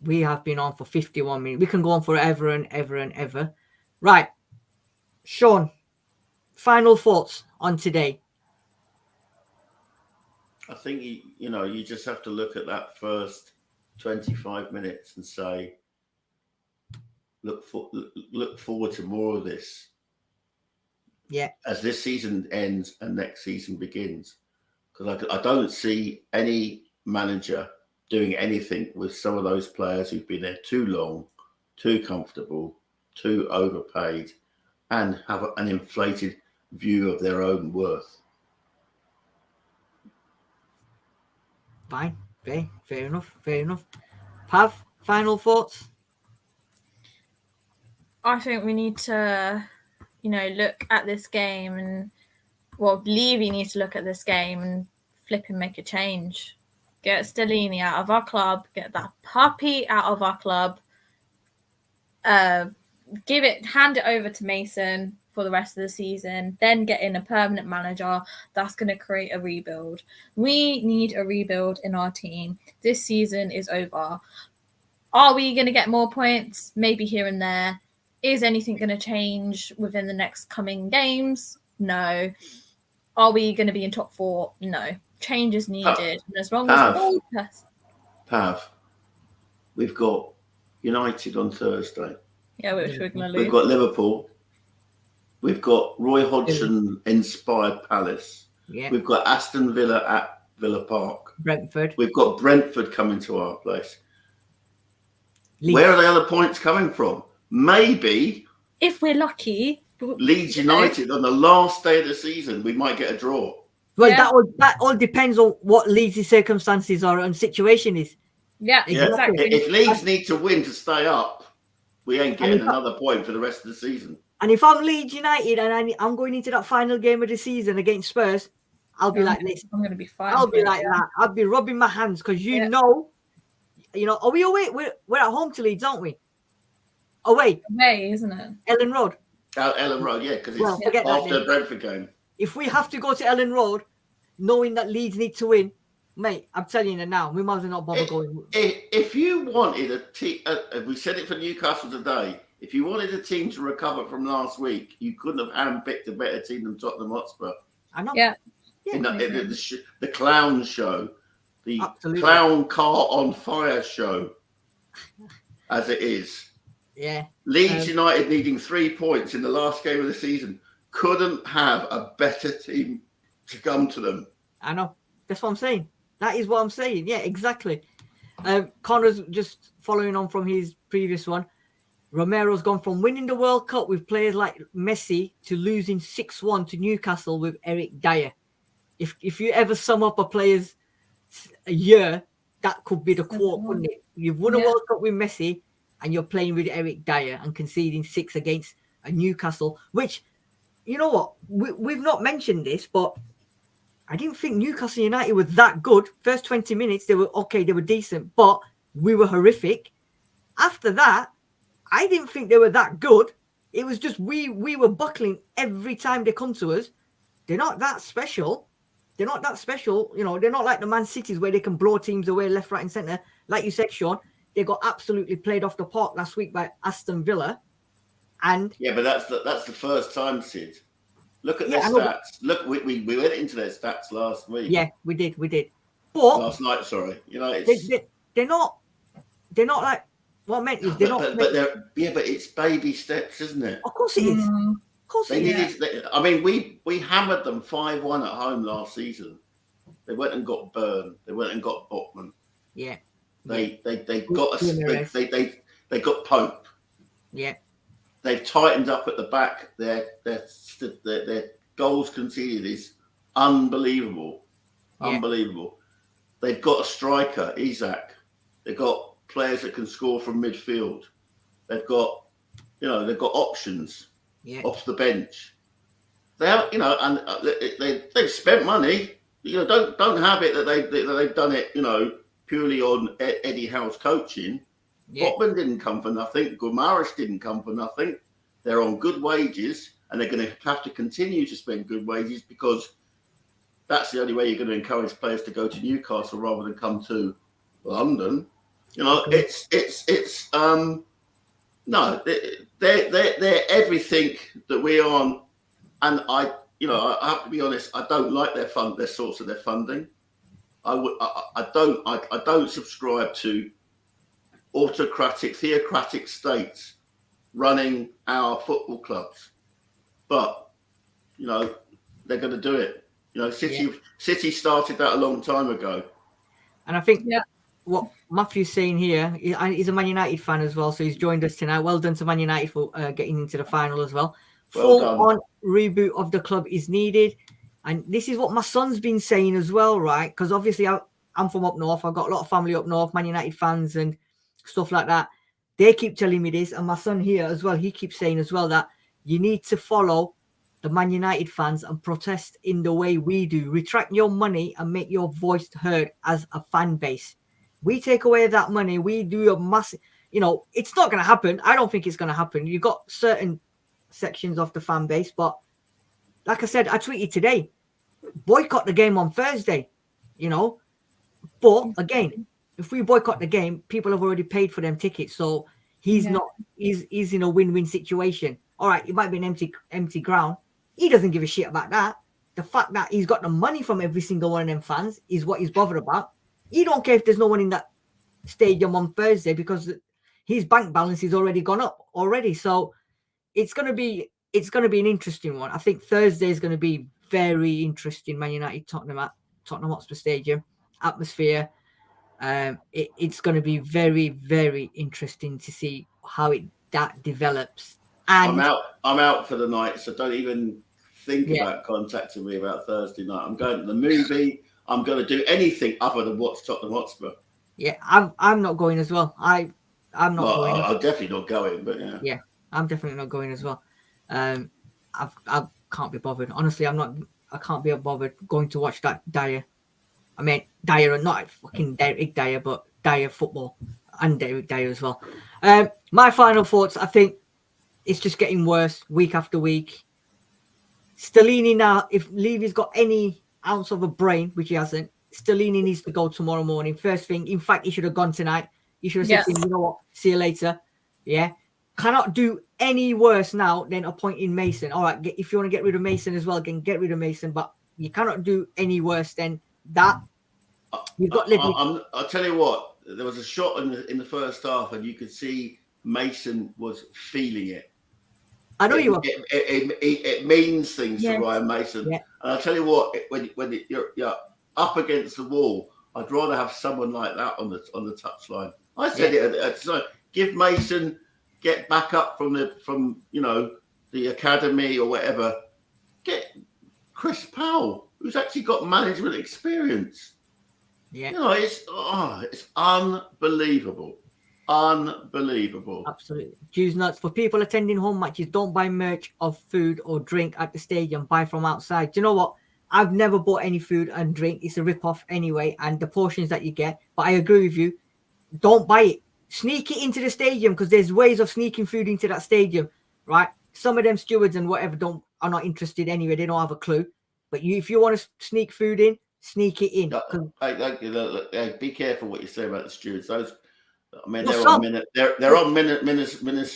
we have been on for 51 minutes. We can go on forever and ever and ever. Right. Sean, final thoughts on today. I think you just have to look at that first 25 minutes and say, look forward to more of this. Yeah. As this season ends and next season begins, because I don't see any manager doing anything with some of those players who've been there too long, too comfortable, too overpaid, and have an inflated view of their own worth. Fine. Fair enough. Pav, final thoughts? I think we need to, look at this game and, Levy needs to look at this game and flip and make a change. Get Stellini out of our club. Get that puppy out of our club. Hand it over to Mason for the rest of the season. Then get in a permanent manager that's going to create a rebuild. We need a rebuild in our team. This season is over. Are we going to get more points? Maybe here and there. Is anything going to change within the next coming games? No. Are we going to be in top 4? No. Change is needed. And as long as Pav, we've got United on Thursday. Yeah, which we're going to lose. We've got Liverpool. We've got Roy Hodgson-inspired Palace. Yeah. We've got Aston Villa at Villa Park. Brentford. We've got Brentford coming to our place. Leeds. Where are the other points coming from? Maybe, if we're lucky, Leeds United on the last day of the season, we might get a draw. Well, Yeah. that all depends on what Leeds' circumstances are and situation is. Yeah, exactly. If Leeds need to win to stay up, we ain't getting another point for the rest of the season. And if I'm Leeds United and I'm going into that final game of the season against Spurs, I'll be like this. I'm going to be fine. I'll be like that. I'll be rubbing my hands because you know, are we away? We're at home to Leeds, aren't we? Away, isn't it? Ellen Road. Ellen Road, yeah, because it's after the Brentford game. If we have to go to Ellen Road, knowing that Leeds need to win, mate, I'm telling you now, we might as well not bother going. If you wanted a team, we said it for Newcastle today, if you wanted a team to recover from last week, you couldn't have handpicked a better team than Tottenham Hotspur. I know. Yeah. The clown show, the Absolutely. clown car on fire show, as it is. Yeah. Leeds United needing 3 points in the last game of the season couldn't have a better team to come to them. I know. That's what I'm saying. That is what I'm saying. Yeah, exactly. Connor's just following on from his previous one. Romero's gone from winning the World Cup with players like Messi to losing 6-1 to Newcastle with Eric Dyer. If you ever sum up a player's year, that could be the quote, couldn't it? You've won a World Cup with Messi and you're playing with Eric Dyer and conceding 6 against a Newcastle, which, you know what, we've not mentioned this, but I didn't think Newcastle United were that good. First 20 minutes, they were okay, they were decent, but we were horrific. After that, I didn't think they were that good. It was just we were buckling every time they come to us. They're not that special. They're not that special. You know, they're not like the Man Cities where they can blow teams away left, right, and centre. Like you said, Sean, they got absolutely played off the park last week by Aston Villa. And yeah, but that's the first time, Sid. Look at their stats. Look, we went into their stats last week. Yeah, we did. But last night, sorry. You know, they're not like what I meant is they're not. But it's baby steps, isn't it? Of course it is. Of course it is. I mean, we hammered them 5-1 at home last season. They went and got Byrne. They went and got Botman. Yeah. They got Pope. Yeah. They've tightened up at the back. Their goals conceded is unbelievable. Yeah. Unbelievable. They've got a striker, Isak. They've got players that can score from midfield. They've got options off the bench. They have, and they've spent money. Don't have it that they've done it, purely on Eddie Howe's coaching. Yeah. Botman didn't come for nothing. Guimaraes didn't come for nothing. They're on good wages, and they're going to have to continue to spend good wages because that's the only way you're going to encourage players to go to Newcastle rather than come to London. You know, no, they're everything that we aren't. And I have to be honest, I don't like their source of their funding. I don't subscribe to autocratic, theocratic states running our football clubs. But they're going to do it. City started that a long time ago. And I think what Matthew's saying here, he's a Man United fan as well, so he's joined us tonight. Well done to Man United for getting into the final as well. Full-on reboot of the club is needed. And this is what my son's been saying as well, right? Because obviously I'm from up north. I've got a lot of family up north, Man United fans and stuff like that. They keep telling me this. And my son here as well, he keeps saying as well that you need to follow the Man United fans and protest in the way we do. Retract your money and make your voice heard as a fan base. We take away that money. We do a massive, it's not going to happen. I don't think it's going to happen. You've got certain sections of the fan base, but like I said, I tweeted today, boycott the game on Thursday, But again, if we boycott the game, people have already paid for them tickets. So he's in a win-win situation. All right, it might be an empty ground. He doesn't give a shit about that. The fact that he's got the money from every single one of them fans is what he's bothered about. He don't care if there's no one in that stadium on Thursday because his bank balance is already gone up already. So it's going to be an interesting one. I think Thursday is going to be very interesting. Man United Tottenham at Tottenham Hotspur Stadium atmosphere. It's going to be very, very interesting to see how that develops. And I'm out for the night, so don't even think about contacting me about Thursday night. I'm going to the movie. I'm going to do anything other than watch Tottenham Hotspur. Yeah, I'm not going as well. I'm not going. I'm definitely not going, but yeah, I'm definitely not going as well. I can't be bothered. Honestly, I can't be bothered going to watch that Dyer. I mean, Dyer, not fucking Derek Dyer, but Dyer football and Derek Dyer as well. My final thoughts, I think it's just getting worse week after week. Stellini now, if Levy's got any ounce of a brain, which he hasn't, Stellini needs to go tomorrow morning. First thing, in fact, he should have gone tonight. He should have said, you know what, see you later. Yeah. Cannot do any worse now than appointing Mason. All right, if you want to get rid of Mason as well, get rid of Mason, but you cannot do any worse than that. You've got I'll tell you what, there was a shot in the first half and you could see Mason was feeling it. I know you are. It means things to Ryan Mason. Yeah. And I'll tell you what, when you're up against the wall, I'd rather have someone like that on the touchline. I said it. Give Mason, get back up from the academy or whatever. Get Chris Powell, who's actually got management experience. Yeah, it's unbelievable. Unbelievable. Absolutely. Jews nuts. For people attending home matches, don't buy merch of food or drink at the stadium. Buy from outside. Do you know what? I've never bought any food and drink. It's a rip-off anyway, and the portions that you get. But I agree with you. Don't buy it. Sneak it into the stadium because there's ways of sneaking food into that stadium, right? Some of them stewards and whatever are not interested anyway. They don't have a clue. But if you want to sneak food in, sneak it in. Be careful what you say about the stewards. They're on minutes.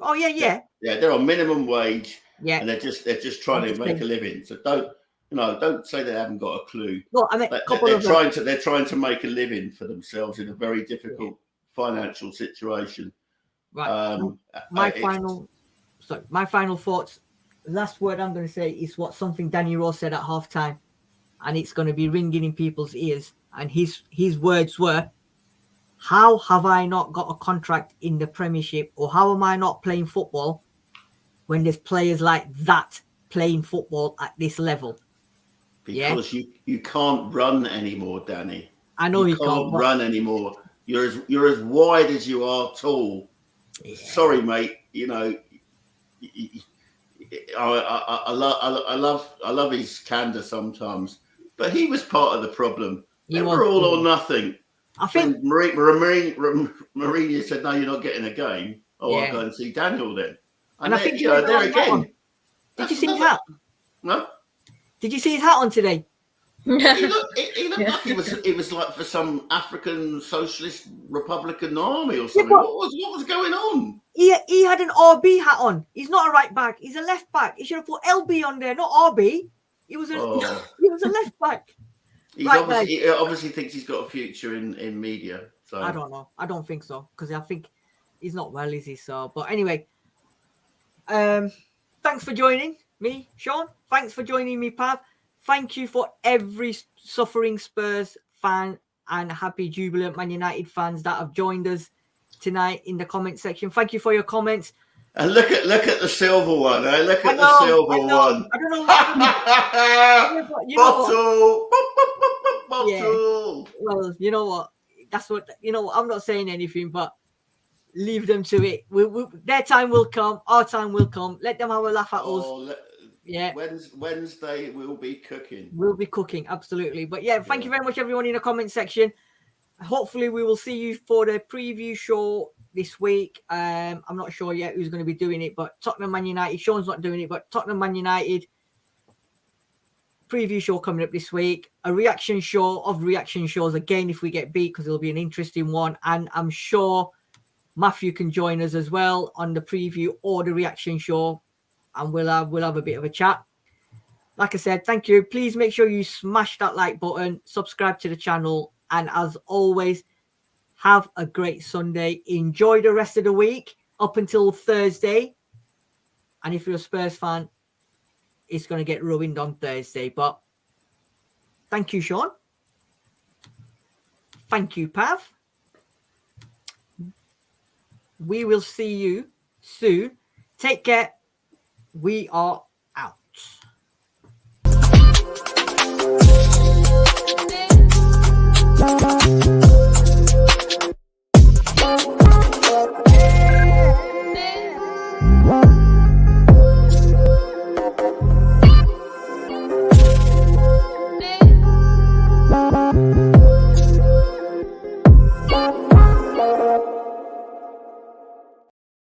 Oh yeah. Yeah, they're on minimum wage. Yeah, and they're just trying to make a living. So don't say they haven't got a clue. No, I mean, they're trying to make a living for themselves in a very difficult financial situation. Right. My final thoughts. Last word I'm going to say is something Danny Rose said at halftime, and it's going to be ringing in people's ears. And his words were, "How have I not got a contract in the Premiership, or how am I not playing football when there's players like that playing football at this level?" Because you can't run anymore, Danny. I know you can't run anymore. You're as wide as you are tall. Yeah. Sorry, mate. I love his candor sometimes, but he was part of the problem. They were all or nothing. I think Mourinho said, "No, you're not getting a game." I'll go and see Daniel then. And I think there again. Did you see his hat? No. Did you see his hat on today? He looked like he was like for some African Socialist Republican army or something. but- What was going on? He had an RB hat on. He's not a right back. He's a left back. He should have put LB on there, not RB. He was a he was a left back. He Right, obviously thinks he's got a future in media. So I don't know. I don't think so because I think he's not well, is he? So, but anyway, thanks for joining me, Sean. Thanks for joining me, Pav. Thank you for every suffering Spurs fan and happy jubilant Man United fans that have joined us tonight in the comment section. Thank you for your comments. And look at the silver one. Eh? Look at I know, the silver I know. one. I don't know what. You know what? Bottle. Yeah. Well, you know what? That's what you know. I'm not saying anything, but leave them to it. Their time will come. Our time will come. Let them have a laugh at us. Yeah. Wednesday we'll be cooking. We'll be cooking, absolutely. But yeah, thank you very much, everyone, in the comment section. Hopefully, we will see you for the preview show this week. I'm not sure yet who's going to be doing it, but Tottenham Man United. Sean's not doing it, but Tottenham Man United preview show coming up this week. A reaction show of reaction shows again if we get beat, because it'll be an interesting one. And I'm sure Matthew can join us as well on the preview or the reaction show, and we'll have a bit of a chat. Like I said, thank you. Please make sure you smash that like button, subscribe to the channel, and as always, have a great Sunday. Enjoy the rest of the week up until Thursday. And if you're a Spurs fan, it's going to get ruined on Thursday. But thank you, Sean. Thank you, Pav. We will see you soon. Take care. We are